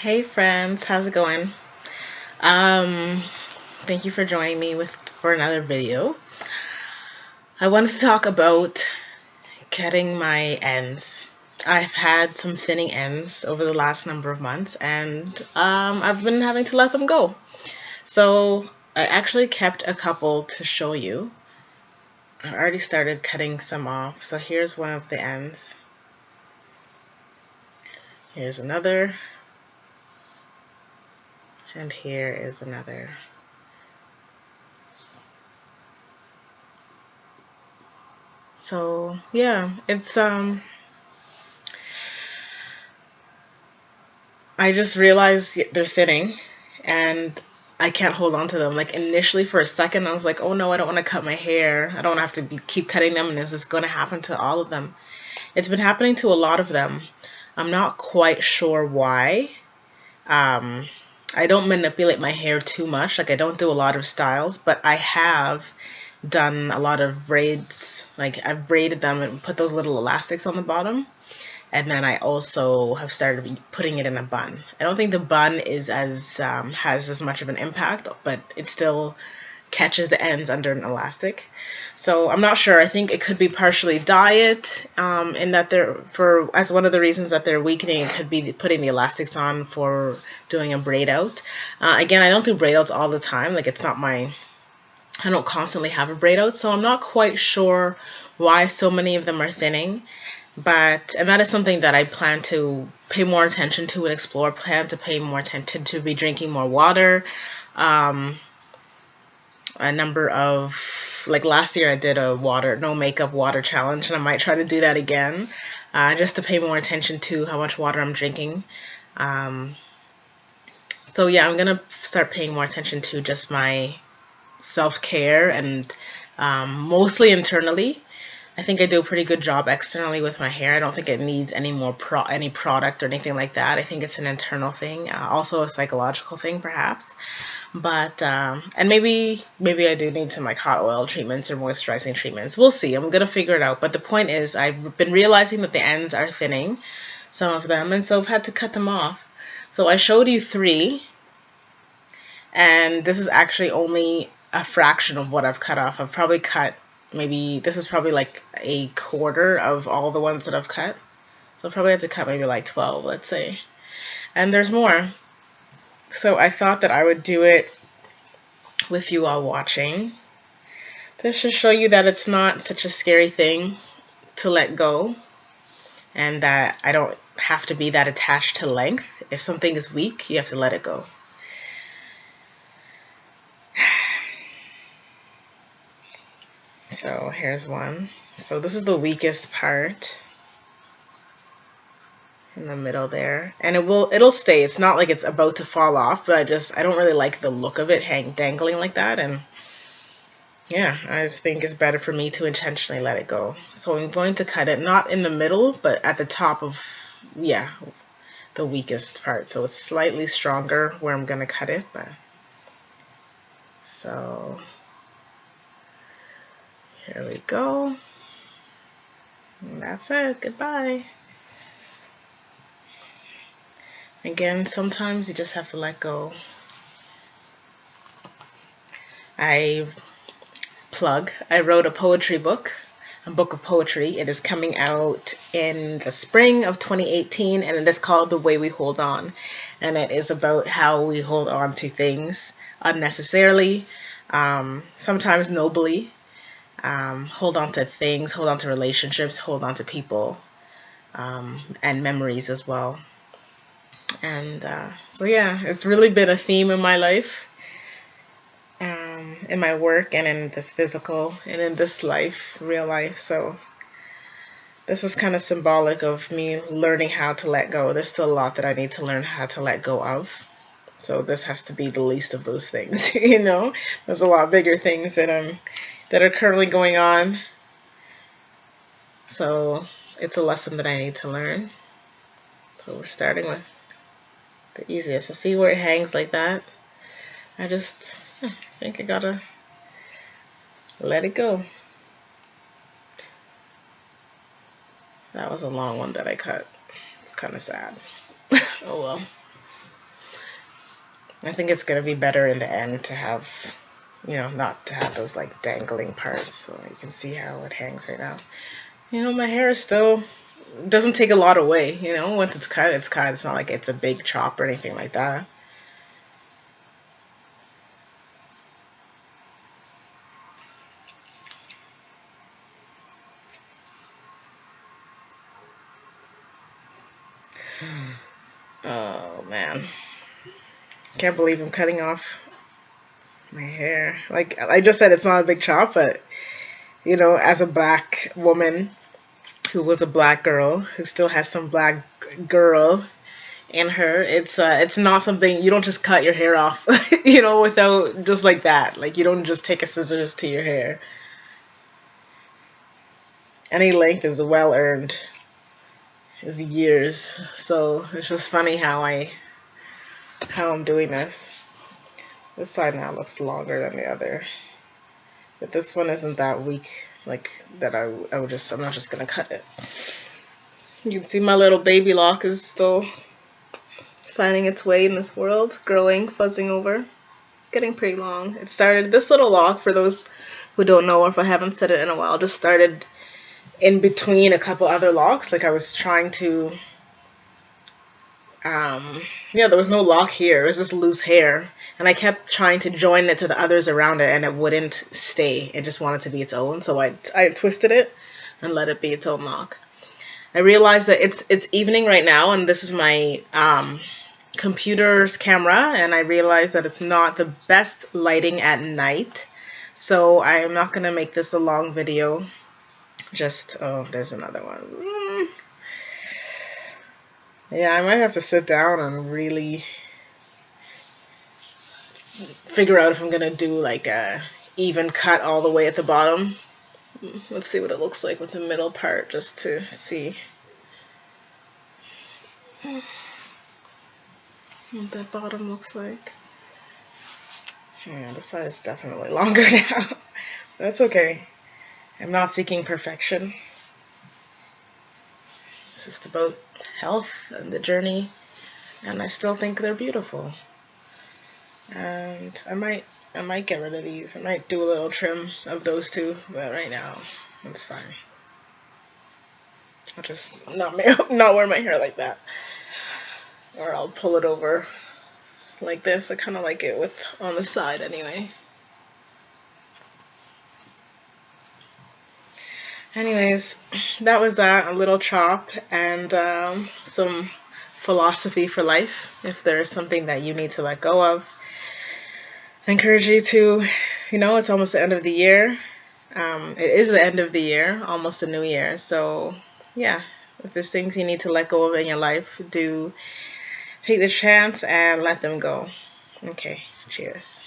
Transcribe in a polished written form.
Hey friends, how's it going? Um, Thank you for joining me for another video. I wanted to talk about cutting my ends. I've had some thinning ends over the last number of months, and I've been having to let them go. So I actually kept a couple to show you. I already started cutting some off. So here's one of the ends. Here's another. And here is another. So yeah, it's I just realized they're thinning and I can't hold on to them. Like initially for a second I was like, oh no, I don't want to cut my hair. I don't have to keep cutting them, and is this going to happen to all of them? It's been happening to a lot of them. I'm not quite sure why. Um, I don't manipulate my hair too much. Like I don't do a lot of styles, but I have done a lot of braids. Like I've braided them and put those little elastics on the bottom. And then I also have started putting it in a bun. I don't think the bun is as has as much of an impact, but it still catches the ends under an elastic. So I'm not sure. I think it could be partially diet, in that they're for as one of the reasons that they're weakening. It could be putting the elastics on for doing a braid out. Again, I don't do braid outs all the time. Like it's not my I don't constantly have a braid out, so I'm not quite sure why so many of them are thinning. And that is something that I plan to pay more attention to and explore. Plan to pay more attention to, be drinking more water. Um, a number of, like last year I did a no makeup water challenge, and I might try to do that again, just to pay more attention to how much water I'm drinking. Um, so yeah, I'm gonna start paying more attention to just my self-care and mostly internally. I think I do a pretty good job externally with my hair. I don't think it needs any more any product or anything like that. I think it's an internal thing, also a psychological thing perhaps. But and maybe I do need some like hot oil treatments or moisturizing treatments. We'll see. I'm gonna figure it out. But the point is, I've been realizing that the ends are thinning, some of them, and so I've had to cut them off. So I showed you three, and this is actually only a fraction of what I've cut off. I've probably cut maybe, this is probably like a quarter of all the ones that I've cut. So I probably had to cut maybe like 12, let's say. And there's more. So I thought that I would do it with you all watching, just to show you that it's not such a scary thing to let go, and that I don't have to be that attached to length. If something is weak, you have to let it go. So here's one. So this is the weakest part in the middle there, and it'll stay. It's not like it's about to fall off, but I don't really like the look of it dangling like that, and yeah, I just think it's better for me to intentionally let it go. So I'm going to cut it not in the middle, but at the top of, yeah, the weakest part. So it's slightly stronger where I'm gonna cut it, but so here we go. And that's it. Goodbye. Again, sometimes you just have to let go. I wrote a poetry book, a book of poetry. It is coming out in the spring of 2018, and it is called The Way We Hold On. And it is about how we hold on to things unnecessarily, sometimes nobly. Hold on to things, hold on to relationships, hold on to people, and memories as well. And so yeah, it's really been a theme in my life, in my work, and in this physical, and in this life, real life. So this is kind of symbolic of me learning how to let go. There's still a lot that I need to learn how to let go of. So this has to be the least of those things. You know, there's a lot bigger things that are currently going on. So it's a lesson that I need to learn. So we're starting with the easiest. So see where it hangs like that? I think I gotta let it go. That was a long one that I cut. It's kind of sad. Oh well. I think it's going to be better in the end to have, not to have those like dangling parts. So you can see how it hangs right now. My hair is still, doesn't take a lot away, once it's cut, it's cut. It's not like it's a big chop or anything like that. Oh man, can't believe I'm cutting off my hair. Like I just said, it's not a big chop, but as a black woman who was a black girl who still has some black girl in her, it's not something you don't just cut your hair off, without just like that. Like you don't just take a scissors to your hair. Any length is well earned. Is years. So it's just funny how I'm doing this. This side now looks longer than the other, but this one isn't that weak like that. I'm not just gonna cut it. You can see my little baby lock is still finding its way in this world, growing, fuzzing over. It's getting pretty long. It started, this little lock, for those who don't know or if I haven't said it in a while, just started in between a couple other locks. Like I was trying to there was no lock here. It was just loose hair. And I kept trying to join it to the others around it, and it wouldn't stay. It just wanted to be its own. So I twisted it and let it be its own lock. I realized that it's evening right now, and this is my computer's camera, and I realized that it's not the best lighting at night. So I am not going to make this a long video. Just, oh, there's another one. Yeah, I might have to sit down and really figure out if I'm gonna do like a even cut all the way at the bottom. Let's see what it looks like with the middle part, just to see what that bottom looks like. Yeah, the side is definitely longer now. That's okay. I'm not seeking perfection. It's just about health and the journey, and I still think they're beautiful. And I might get rid of these. I might do a little trim of those two, but right now it's fine. I'll just not wear my hair like that, or I'll pull it over like this. I kind of like it with on the side anyway. Anyways, that was that, a little chop and some philosophy for life. If there is something that you need to let go of, I encourage you to, it's almost the end of the year. It is the end of the year, almost a new year. So yeah, if there's things you need to let go of in your life, do take the chance and let them go. Okay, cheers.